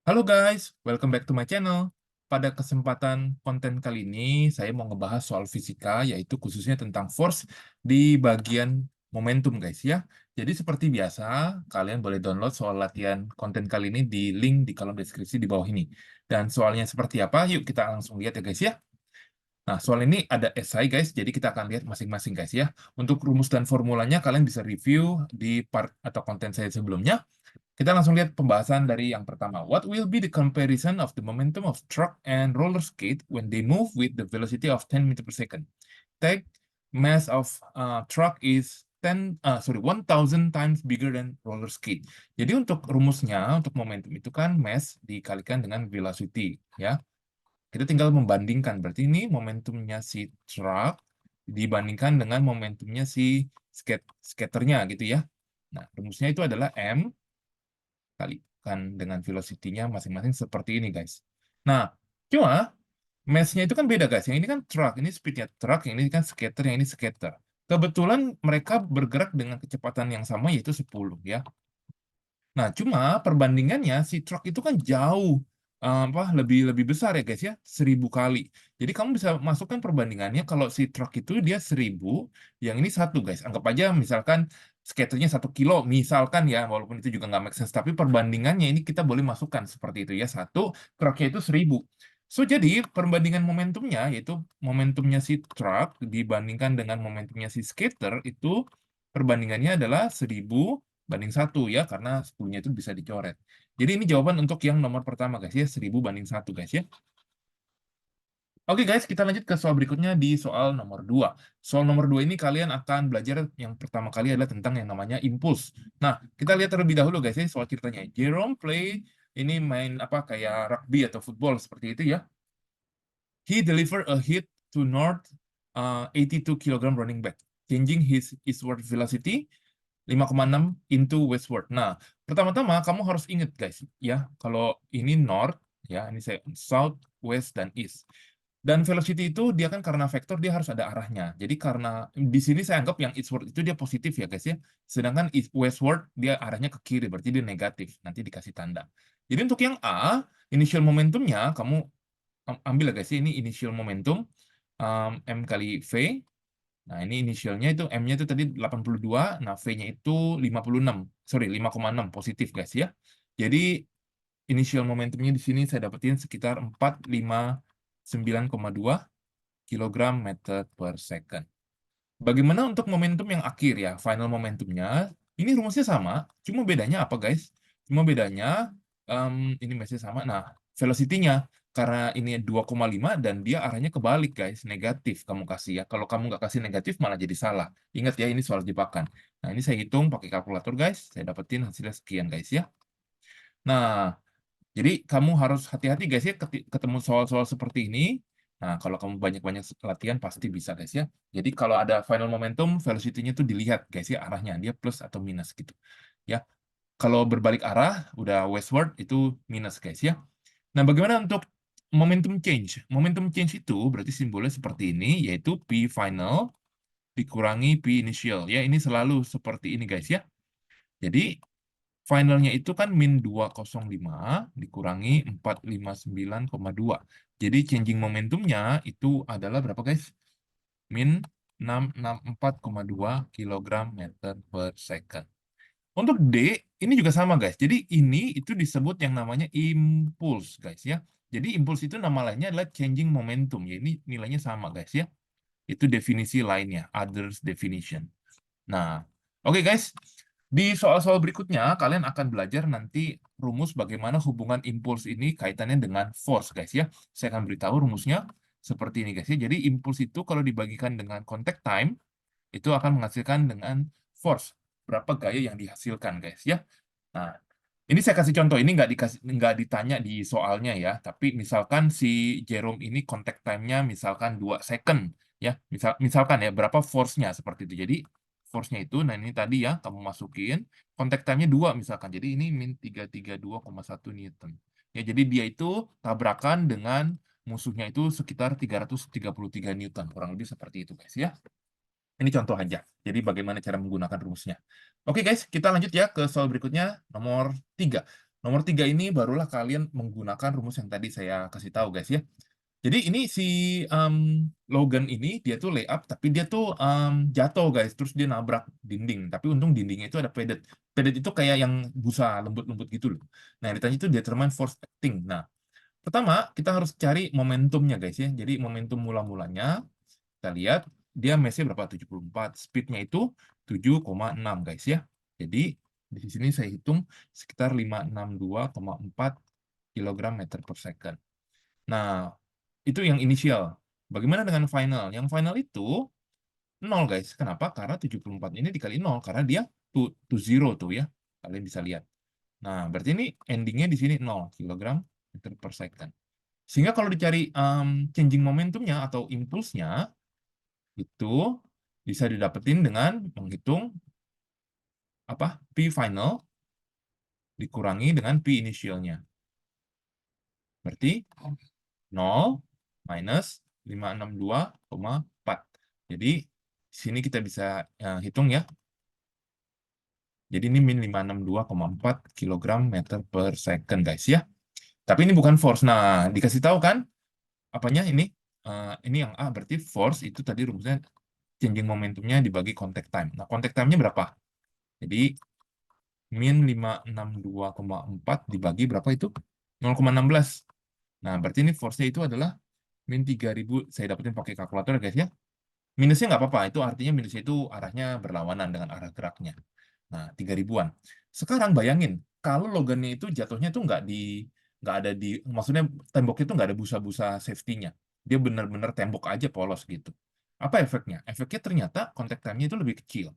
Halo guys, welcome back to my channel. Pada kesempatan konten kali ini, saya mau ngebahas soal fisika, yaitu khususnya tentang force di bagian momentum guys ya. Jadi seperti biasa, kalian boleh download soal latihan konten kali ini di link di kolom deskripsi di bawah ini. Dan soalnya seperti apa? Yuk kita langsung lihat ya guys ya. Nah, soal ini ada esai guys, jadi kita akan lihat masing-masing guys ya. Untuk rumus dan formulanya kalian bisa review di part atau konten saya sebelumnya. Kita langsung lihat pembahasan dari yang pertama. What will be the comparison of the momentum of truck and roller skate when they move with the velocity of 10 meter per second? Take mass of truck is 1000 times bigger than roller skate. Jadi untuk rumusnya, untuk momentum itu kan mass dikalikan dengan velocity, ya. Kita tinggal membandingkan. Berarti ini momentumnya si truck dibandingkan dengan momentumnya si skaternya gitu ya. Nah, rumusnya itu adalah M kalikan dengan velocity-nya masing-masing seperti ini, guys. Nah, cuma mass-nya itu kan beda, guys. Yang ini kan truck, ini speed-nya truck, yang ini kan skater, yang ini skater. Kebetulan mereka bergerak dengan kecepatan yang sama, yaitu 10, ya. Nah, cuma perbandingannya, si truck itu kan jauh lebih besar ya, guys, ya, 1000 kali. Jadi kamu bisa masukkan perbandingannya kalau si truck itu dia 1000, yang ini 1, guys. Anggap aja misalkan skaternya 1 kilo, misalkan ya, walaupun itu juga nggak make sense, tapi perbandingannya ini kita boleh masukkan seperti itu ya, 1, trucknya itu 1000. So, jadi perbandingan momentumnya, yaitu momentumnya si truck dibandingkan dengan momentumnya si skater, itu perbandingannya adalah 1000 banding 1 ya, karena 10-nya itu bisa dicoret. Jadi ini jawaban untuk yang nomor pertama guys ya, 1000 banding 1 guys ya. Oke guys, kita lanjut ke soal berikutnya di soal nomor 2. Soal nomor 2 ini kalian akan belajar yang pertama kali adalah tentang yang namanya impuls. Nah, kita lihat terlebih dahulu guys ya soal ceritanya. Jerome play ini main apa kayak rugby atau football seperti itu ya. He delivered a hit to North 82 kg running back, changing his eastward velocity 5,6 into westward. Nah, pertama-tama kamu harus ingat guys, ya, kalau ini north, ya, ini saya south, west, dan east. Dan velocity itu dia kan karena vektor dia harus ada arahnya. Jadi karena di sini saya anggap yang eastward itu dia positif ya guys ya. Sedangkan westward dia arahnya ke kiri, berarti dia negatif. Nanti dikasih tanda. Jadi untuk yang A, initial momentumnya kamu ambil ya guys ya, ini initial momentum M kali V. Nah, ini inisialnya itu M-nya itu tadi 82, nah V-nya itu 56. Sorry, 5,6 positif guys ya. Jadi inisial momentumnya di sini saya dapetin sekitar 459,2 kg meter per second. Bagaimana untuk momentum yang akhir ya, final momentumnya? Ini rumusnya sama, cuma bedanya apa guys? Cuma bedanya ini masih sama. Nah, velocity-nya karena ini 2,5 dan dia arahnya kebalik guys, negatif kamu kasih ya. Kalau kamu nggak kasih negatif malah jadi salah. Ingat ya, ini soal jebakan. Nah, ini saya hitung pakai kalkulator guys, saya dapetin hasilnya sekian guys ya. Nah, jadi kamu harus hati-hati guys ya ketemu soal-soal seperti ini. Nah, kalau kamu banyak-banyak latihan pasti bisa guys ya. Jadi kalau ada final momentum, velocity-nya tuh dilihat guys ya arahnya, dia plus atau minus gitu. Ya. Kalau berbalik arah, udah westward itu minus guys ya. Nah, bagaimana untuk momentum change? Momentum change itu berarti simbolnya seperti ini, yaitu P final dikurangi P initial. Ya, ini selalu seperti ini guys ya. Jadi finalnya itu kan min 205 dikurangi 459,2. Jadi changing momentumnya itu adalah berapa guys? Min 664,2 kg meter per second. Untuk D, ini juga sama guys. Jadi ini itu disebut yang namanya impuls guys ya. Jadi impuls itu nama lainnya adalah changing momentum. Ya, ini nilainya sama guys ya. Itu definisi lainnya, others definition. Nah, oke guys. Di soal-soal berikutnya, kalian akan belajar nanti rumus bagaimana hubungan impuls ini kaitannya dengan force, guys ya. Saya akan beritahu rumusnya seperti ini, guys ya. Jadi impuls itu kalau dibagikan dengan contact time, itu akan menghasilkan dengan force. Berapa gaya yang dihasilkan, guys ya. Nah, ini saya kasih contoh. Ini nggak ditanya di soalnya ya. Tapi misalkan si Jerome ini contact time-nya misalkan 2 second. Ya, misalkan ya, berapa force-nya seperti itu. Jadi force-nya itu, nah ini tadi ya, kamu masukin, contact time-nya 2 misalkan. Jadi ini min 332,1 Newton. Ya, jadi dia itu tabrakan dengan musuhnya itu sekitar 333 Newton. Kurang lebih seperti itu, guys ya. Ini contoh aja. Jadi bagaimana cara menggunakan rumusnya. Oke guys, kita lanjut ya ke soal berikutnya, nomor 3. Nomor 3 ini barulah kalian menggunakan rumus yang tadi saya kasih tahu guys ya. Jadi ini si Logan ini dia tuh layup tapi dia tuh jatuh guys, terus dia nabrak dinding. Tapi untung dindingnya itu ada padded. Padded itu kayak yang busa lembut-lembut gitu loh. Nah, yang ditanya itu determine force acting. Nah, pertama kita harus cari momentumnya guys ya. Jadi momentum mula-mulanya kita lihat dia mass-nya berapa? 74. Speed-nya itu 7,6 guys ya. Jadi di sini saya hitung sekitar 562,4 kg meter per second. Nah, itu yang inisial. Bagaimana dengan final? Yang final itu 0 guys. Kenapa? Karena 74 ini dikali 0 karena dia to zero tuh ya. Kalian bisa lihat. Nah, berarti ini endingnya di sini 0 kg meter per second. Sehingga kalau dicari changing momentumnya atau impulsnya itu bisa didapetin dengan menghitung apa? P final dikurangi dengan P initialnya. Berarti 0 minus 562,4. Jadi sini kita bisa hitung ya. Jadi ini min 562,4 kg meter per second guys ya. Tapi ini bukan force. Nah, dikasih tahu kan apanya ini? Ini yang A berarti force itu tadi rumusnya changing momentumnya dibagi contact time. Nah, contact time-nya berapa? Jadi min 562,4 dibagi berapa itu? 0,16. Nah, berarti ini force-nya itu adalah min 3000. Saya dapetin pakai kalkulator guys ya. Minusnya nggak apa-apa, itu artinya minusnya itu arahnya berlawanan dengan arah geraknya. Nah, 3000-an. Sekarang bayangin, kalau logannya itu jatuhnya itu nggak ada di, maksudnya temboknya itu nggak ada busa-busa safety-nya. Dia benar-benar tembok aja polos gitu. Apa efeknya? Efeknya ternyata contact time-nya itu lebih kecil.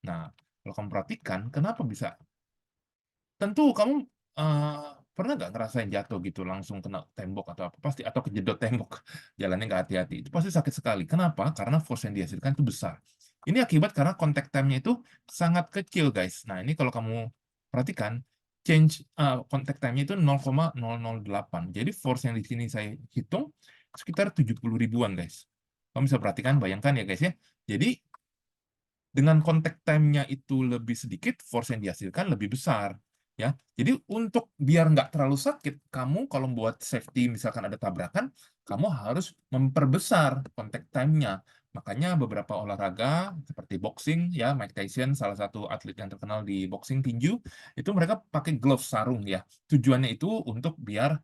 Nah, kalau kamu perhatikan, kenapa bisa tentu kamu pernah nggak ngerasain jatuh gitu langsung kena tembok atau apa pasti atau kejedot tembok jalannya nggak hati-hati itu pasti sakit sekali. Kenapa? Karena force yang dihasilkan itu besar. Ini akibat karena contact time-nya itu sangat kecil guys. Nah ini kalau kamu perhatikan change contact time-nya itu 0,008. Jadi force yang di sini saya hitung sekitar 70 ribuan guys. Kamu bisa perhatikan, bayangkan ya guys ya. Jadi dengan contact time-nya itu lebih sedikit, force yang dihasilkan lebih besar. Ya, jadi untuk biar nggak terlalu sakit, kamu kalau buat safety misalkan ada tabrakan, kamu harus memperbesar contact time-nya. Makanya beberapa olahraga seperti boxing, ya Mike Tyson salah satu atlet yang terkenal di boxing tinju, itu mereka pakai gloves sarung ya. Tujuannya itu untuk biar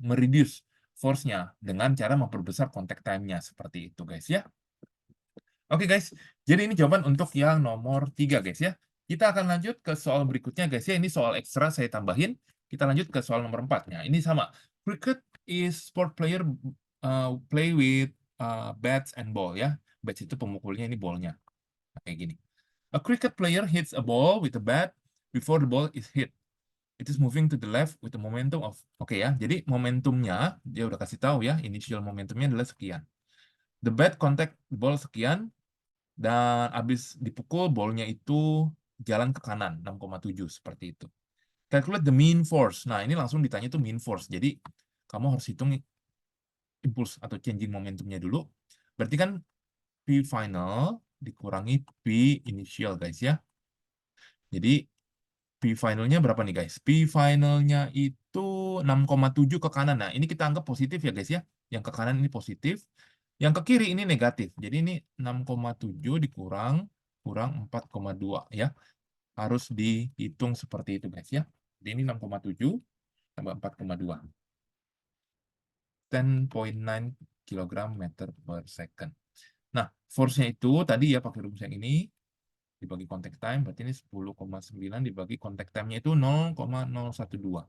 mereduce force-nya dengan cara memperbesar contact time-nya seperti itu guys ya. Oke guys, jadi ini jawaban untuk yang nomor 3 guys ya. Kita akan lanjut ke soal berikutnya guys ya. Ini soal ekstra saya tambahin. Kita lanjut ke soal nomor 4-nya. Ini sama. Cricket is sport player play with bats and ball ya. Bats itu pemukulnya, ini ballnya. Nah, kayak gini. A cricket player hits a ball with a bat before the ball is hit. It is moving to the left with the momentum of. Oke ya, jadi momentumnya dia udah kasih tahu ya. Initial momentumnya adalah sekian. The bat contact the ball sekian. Dan habis dipukul, bolnya itu jalan ke kanan, 6,7 seperti itu. Calculate the mean force. Nah, ini langsung ditanya itu mean force. Jadi, kamu harus hitung impuls atau changing momentumnya dulu. Berarti kan P final dikurangi P initial, guys ya. Jadi, P finalnya berapa nih, guys? P finalnya itu 6,7 ke kanan. Nah, ini kita anggap positif ya, guys ya. Yang ke kanan ini positif. Yang ke kiri ini negatif. Jadi ini 6,7 kurang 4,2 ya. Harus dihitung seperti itu guys ya. Jadi ini 6,7 tambah 4,2. 10,9 kg meter per second. Nah, force-nya itu tadi ya pakai rumus yang ini dibagi contact time, berarti ini 10,9 dibagi contact time-nya itu 0,012.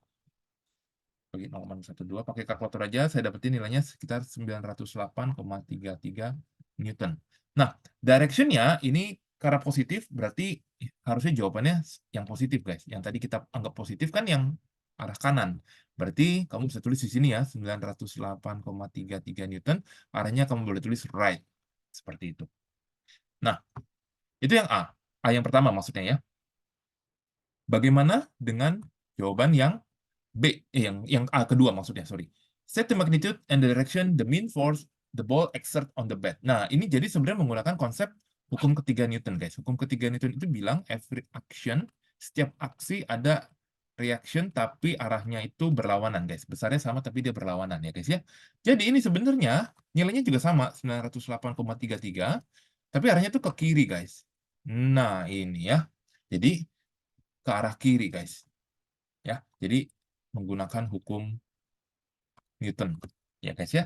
Bagi 0,012 pakai kalkulator aja saya dapetin nilainya sekitar 908,33 Newton. Nah, direction-nya ini karena positif berarti harusnya jawabannya yang positif guys. Yang tadi kita anggap positif kan yang arah kanan. Berarti kamu bisa tulis di sini ya 908,33 Newton. Arahnya kamu boleh tulis right. Seperti itu. Nah, itu yang A. A yang pertama maksudnya ya. Bagaimana dengan jawaban yang B, yang A kedua maksudnya, sorry. Set the magnitude and the direction, the mean force, the ball exert on the bat. Nah, ini jadi sebenarnya menggunakan konsep hukum ketiga Newton, guys. Hukum ketiga Newton itu bilang every action, setiap aksi ada reaction tapi arahnya itu berlawanan guys. Besarnya sama tapi dia berlawanan ya guys ya. Jadi ini sebenarnya nilainya juga sama 908,33 tapi arahnya tuh ke kiri guys. Nah, ini ya. Jadi ke arah kiri guys. Ya. Jadi menggunakan hukum Newton. Ya guys ya.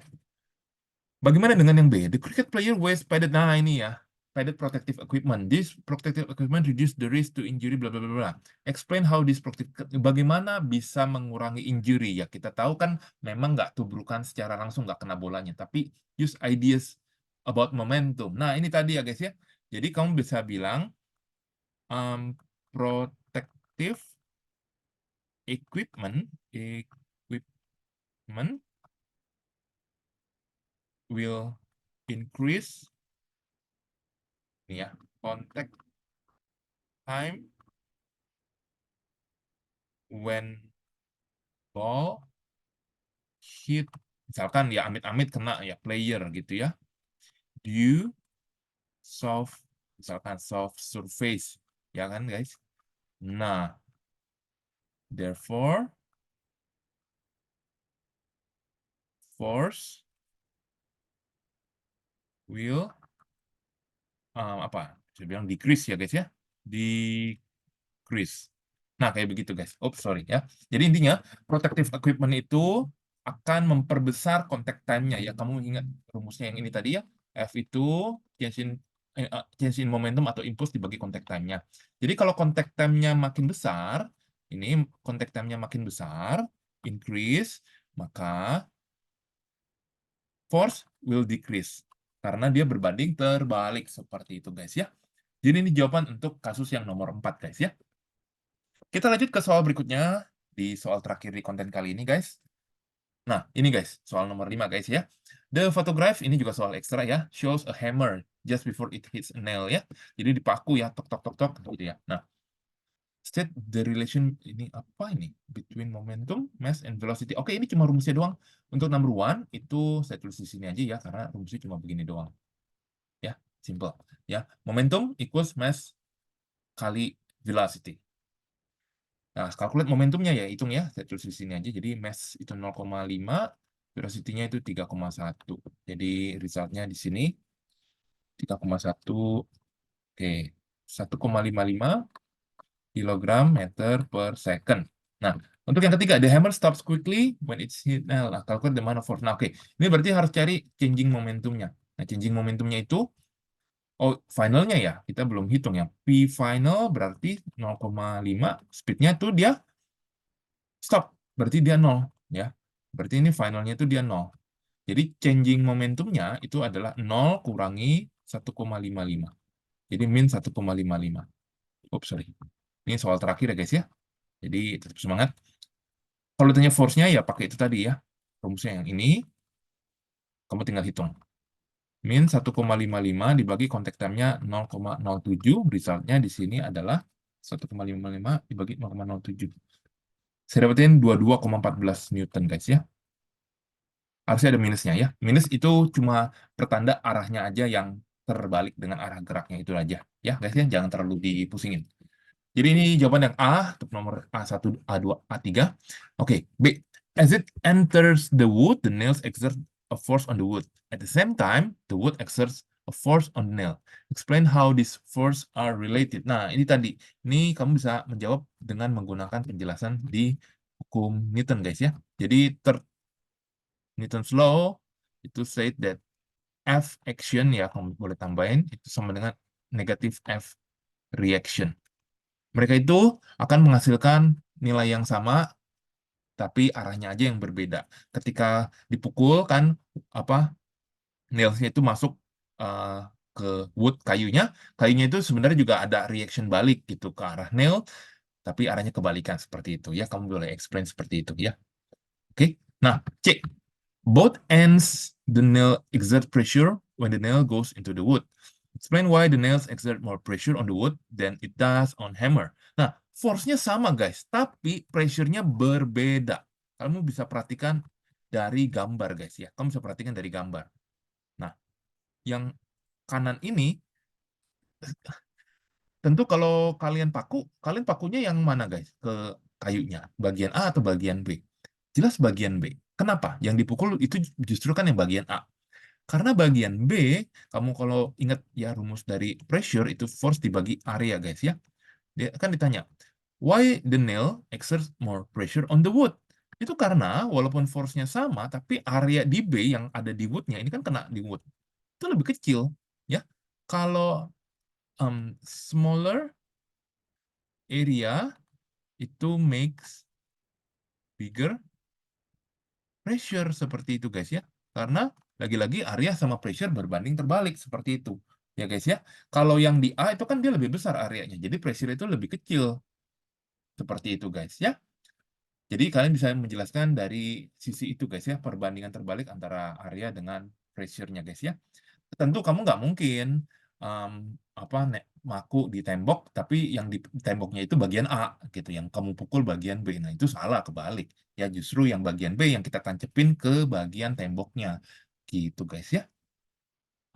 Bagaimana dengan yang B? The cricket player wears padded. Nah, ini ya. Padded protective equipment. This protective equipment reduce the risk to injury, bla bla bla bla. Explain how this protective, bagaimana bisa mengurangi injury ya. Kita tahu kan memang nggak tubrukan secara langsung, nggak kena bolanya, tapi use ideas about momentum. Nah, ini tadi ya guys ya. Jadi kamu bisa bilang protective equipment will increase nih ya, contact time when ball hit, misalkan ya amit-amit kena ya player gitu ya, due soft, misalkan soft surface ya kan guys. Nah, therefore force will apa? Saya bilang decrease ya guys ya, decrease. Nah, kayak begitu guys. Oops, sorry ya. Jadi intinya protective equipment itu akan memperbesar contact time-nya ya. Kamu ingat rumusnya yang ini tadi ya. F itu change in momentum atau impulse dibagi contact time-nya. Jadi kalau contact time-nya makin besar, ini contact time-nya makin besar, increase, maka force will decrease. Karena dia berbanding terbalik seperti itu guys ya. Jadi ini jawaban untuk kasus yang nomor 4 guys ya. Kita lanjut ke soal berikutnya, di soal terakhir di konten kali ini, guys. Nah, ini guys, soal nomor 5, guys ya. The photograph, ini juga soal ekstra ya, shows a hammer just before it hits a nail ya. Jadi dipaku ya, tok tok tok tok gitu ya. Nah, state the relation, ini apa ini? Between momentum, mass, and velocity. Oke, ini cuma rumusnya doang. Untuk number one, itu saya tulis di sini aja ya, karena rumusnya cuma begini doang. Ya, simple. Ya, momentum equals mass kali velocity. Nah, calculate momentumnya ya, hitung ya. Saya tulis di sini aja. Jadi mass itu 0,5, velocity-nya itu 3,1. Jadi resultnya di sini 3,1, oke, 1,55 kilogram meter per second. Nah, untuk yang ketiga, the hammer stops quickly when it's hit nail. Nah, calculate the amount of force. Nah, oke, ini berarti harus cari changing momentumnya. Nah, changing momentumnya itu, oh, finalnya ya, kita belum hitung ya. P final berarti 0,5, speednya tuh dia stop, berarti dia 0 ya. Berarti ini finalnya itu dia 0. Jadi changing momentumnya itu adalah 0 kurangi 1,55. Jadi min 1,55. Oops, sorry. Ini soal terakhir ya guys ya. Jadi tetap semangat. Kalau tanya force-nya ya pakai itu tadi ya. Rumusnya yang ini. Kamu tinggal hitung. Min 1,55 dibagi contact time-nya 0,07. Resultnya di sini adalah 1,55 dibagi 0,07. Saya dapetin 22,14 Newton guys ya. Harusnya ada minusnya ya. Minus itu cuma pertanda arahnya aja yang terbalik dengan arah geraknya itu aja. Ya guys ya, jangan terlalu dipusingin. Jadi ini jawaban yang A, untuk nomor A1, A2, A3. Oke, B. As it enters the wood, the nails exert a force on the wood. At the same time, the wood exerts a force on the nail. Explain how these force are related. Nah, ini tadi. Ini kamu bisa menjawab dengan menggunakan penjelasan di hukum Newton, guys ya. Jadi, Newton's law itu state that F action ya, kamu boleh tambahin, itu sama dengan negatif F reaction. Mereka itu akan menghasilkan nilai yang sama, tapi arahnya aja yang berbeda. Ketika dipukul kan, apa, nailsnya itu masuk ke wood kayunya, kayunya itu sebenarnya juga ada reaction balik gitu ke arah nail, tapi arahnya kebalikan seperti itu ya. Kamu boleh explain seperti itu ya. Oke, nah C. Both ends the nail exert pressure when the nail goes into the wood. Explain why the nails exert more pressure on the wood than it does on hammer. Nah, force-nya sama guys, tapi pressure-nya berbeda. Kamu bisa perhatikan dari gambar guys ya. Kamu bisa perhatikan dari gambar. Nah, yang kanan ini, tentu kalau kalian paku, kalian pakunya yang mana guys? Ke kayunya? Bagian A atau bagian B? Jelas bagian B. Kenapa? Yang dipukul itu justru kan yang bagian A. Karena bagian B, kamu kalau ingat ya rumus dari pressure itu force dibagi area guys ya. Dia kan ditanya, why the nail exerts more pressure on the wood? Itu karena walaupun force-nya sama, tapi area di B yang ada di wood-nya ini kan kena di wood. Itu lebih kecil ya. Kalau smaller area itu makes bigger pressure seperti itu guys ya. Karena lagi-lagi area sama pressure berbanding terbalik seperti itu. Ya guys ya. Kalau yang di A itu kan dia lebih besar areanya. Jadi pressure itu lebih kecil. Seperti itu guys ya. Jadi kalian bisa menjelaskan dari sisi itu guys ya. Perbandingan terbalik antara area dengan pressure-nya guys ya. Tentu kamu nggak mungkin maku di tembok, tapi yang di temboknya itu bagian A gitu, yang kamu pukul bagian B. Nah itu salah, kebalik. Ya justru yang bagian B yang kita tancepin ke bagian temboknya. Gitu guys ya.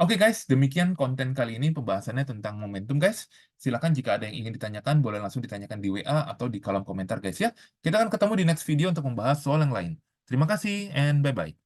Oke guys, demikian konten kali ini pembahasannya tentang momentum guys. Silakan jika ada yang ingin ditanyakan, boleh langsung ditanyakan di WA atau di kolom komentar guys ya. Kita akan ketemu di next video untuk membahas soal yang lain. Terima kasih and bye-bye.